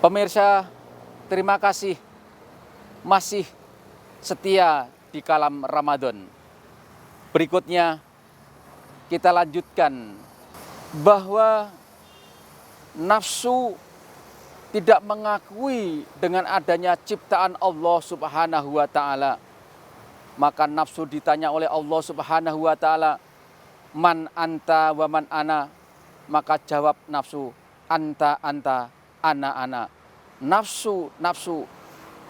Pemirsa, terima kasih masih setia di Kalam Ramadan. Berikutnya kita lanjutkan bahwa nafsu tidak mengakui dengan adanya ciptaan Allah Subhanahu wa taala. Maka nafsu ditanya oleh Allah Subhanahu wa taala, "Man anta wa man ana?" Maka jawab nafsu, "Anta anta, ana ana." Nafsu,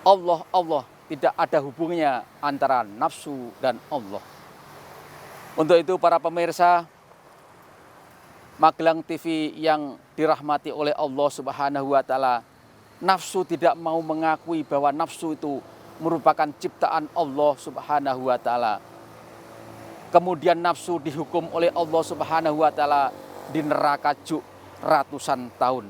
Allah, tidak ada hubungannya antara nafsu dan Allah. Untuk itu para pemirsa Magelang TV yang dirahmati oleh Allah Subhanahu wa taala, nafsu tidak mau mengakui bahwa nafsu itu merupakan ciptaan Allah Subhanahu wa taala. Kemudian nafsu dihukum oleh Allah Subhanahu wa taala di neraka juk ratusan tahun.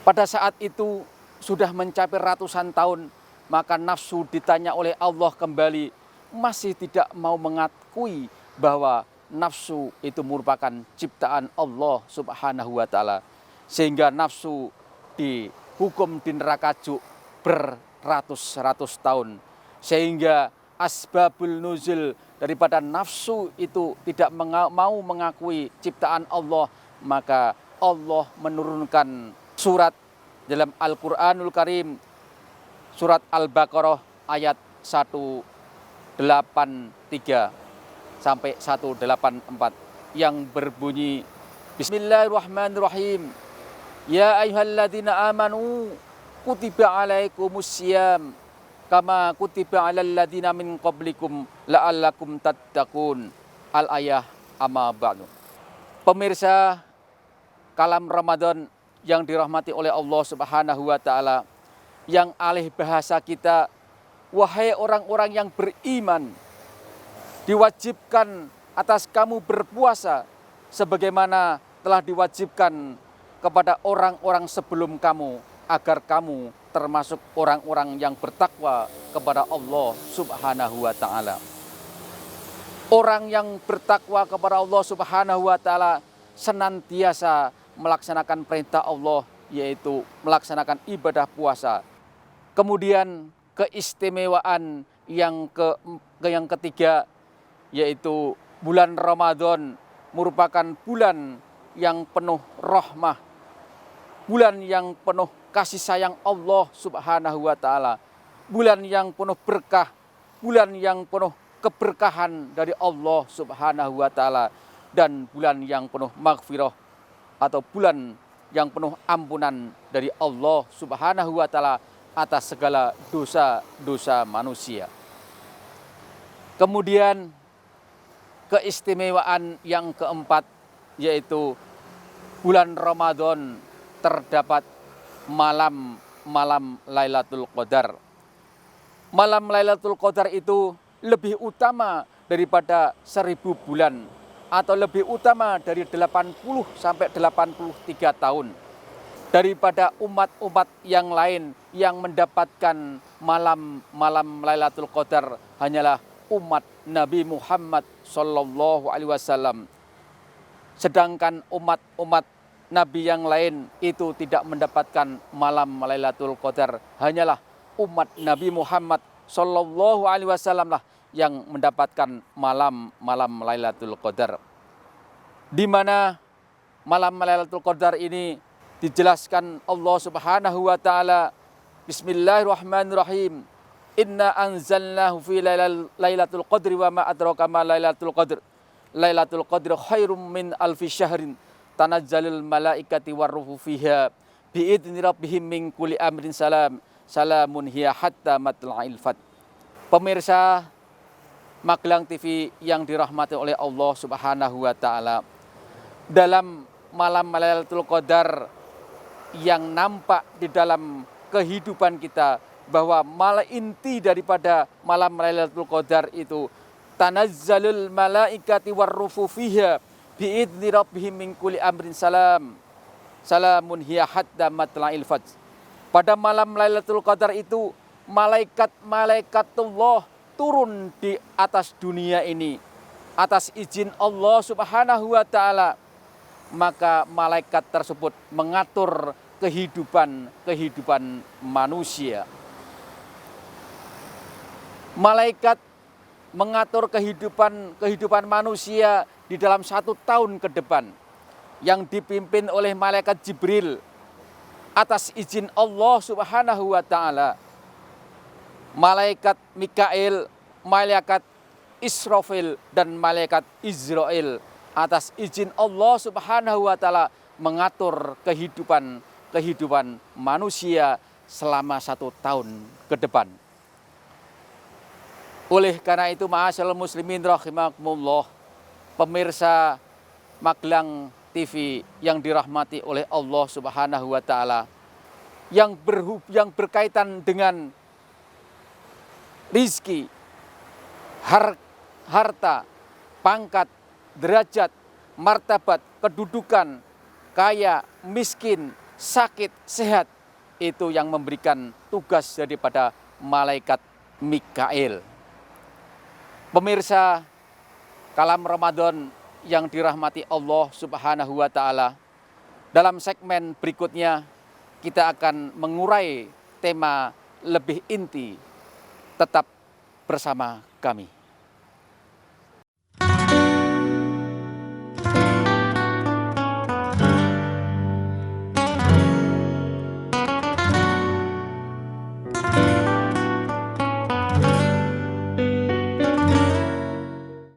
Pada saat itu sudah mencapai ratusan tahun, maka nafsu ditanya oleh Allah kembali, masih tidak mau mengakui bahwa nafsu itu merupakan ciptaan Allah Subhanahu wa taala. Sehingga nafsu dihukum di neraka juk beratus-ratus tahun. Sehingga asbabul nuzul daripada nafsu itu tidak mau mengakui ciptaan Allah, maka Allah menurunkan surat dalam Al-Quranul Karim, surat Al-Baqarah ayat 183 sampai 184 yang berbunyi, Bismillahirrahmanirrahim. Ya ayyuhalladzina amanu kutiba alaikumussyam kama kutiba alal ladzina min qablikum la'allakum tattaqun. Al-ayah amma ba'du. Pemirsa Kalam Ramadan yang dirahmati oleh Allah Subhanahu wa taala, yang alih bahasa kita, wahai orang-orang yang beriman, diwajibkan atas kamu berpuasa sebagaimana telah diwajibkan kepada orang-orang sebelum kamu, agar kamu termasuk orang-orang yang bertakwa kepada Allah Subhanahu wa taala. Orang yang bertakwa kepada Allah Subhanahu wa taala senantiasa melaksanakan perintah Allah, yaitu melaksanakan ibadah puasa. Kemudian keistimewaan yang ketiga, yaitu bulan Ramadan merupakan bulan yang penuh rahmah, bulan yang penuh kasih sayang Allah Subhanahu wa taala, bulan yang penuh berkah, bulan yang penuh keberkahan dari Allah Subhanahu wa taala, dan bulan yang penuh maghfirah atau bulan yang penuh ampunan dari Allah Subhanahu wa taala atas segala dosa-dosa manusia. Kemudian keistimewaan yang keempat, yaitu bulan Ramadan terdapat malam Lailatul Qadar. Malam Lailatul Qadar itu lebih utama daripada 1000 bulan, atau lebih utama dari 80 sampai 83 tahun daripada umat-umat yang lain yang mendapatkan malam Lailatul Qadar hanyalah umat Nabi Muhammad Sallallahu Alaihi Wasallam. Sedangkan umat-umat Nabi yang lain itu tidak mendapatkan malam Lailatul Qadar, hanyalah umat Nabi Muhammad Sallallahu Alaihi Wasallam lah yang mendapatkan malam Lailatul Qadar. Di mana malam Lailatul Qadar ini dijelaskan Allah Subhanahu wa taala, Bismillahirrahmanirrahim. Inna anzalnahu fi Lailatul Qadri wa ma adraka ma Lailatul Qadr. Lailatul Qadri khairum min alfi syahrin tanazzalul malaikati warruhu fiha biidzni rabbihim min kulli amrin salamun hiya hatta matla'il fajr. Pemirsa Magelang TV yang dirahmati oleh Allah Subhanahu wa taala, dalam malam Lailatul Qadar yang nampak di dalam kehidupan kita, bahwa inti daripada malam Lailatul Qadar itu tanazzalul malaikati warruhu fiha biidzni rabbihim min kulli amrin salamun hiya hatta matla'il fajr. Pada malam Lailatul Qadar itu malaikatullah turun di atas dunia ini atas izin Allah Subhanahu wa taala. Maka malaikat tersebut mengatur kehidupan manusia. Malaikat mengatur kehidupan manusia di dalam 1 tahun ke depan, yang dipimpin oleh malaikat Jibril atas izin Allah Subhanahu wa taala. Malaikat Mikail, malaikat Israfil dan malaikat Israel atas izin Allah Subhanahu wa taala mengatur kehidupan manusia selama 1 tahun ke depan. Oleh karena itu, ma'asyiral muslimin rahimakumullah, pemirsa Magelang TV yang dirahmati oleh Allah Subhanahu wa taala, yang berkaitan dengan rizki, harta, pangkat, derajat, martabat, kedudukan, kaya, miskin, sakit, sehat, itu yang memberikan tugas daripada malaikat Mikail. Pemirsa Kalam Ramadan yang dirahmati Allah Subhanahu wa taala, dalam segmen berikutnya kita akan mengurai tema lebih inti. Tetap bersama kami.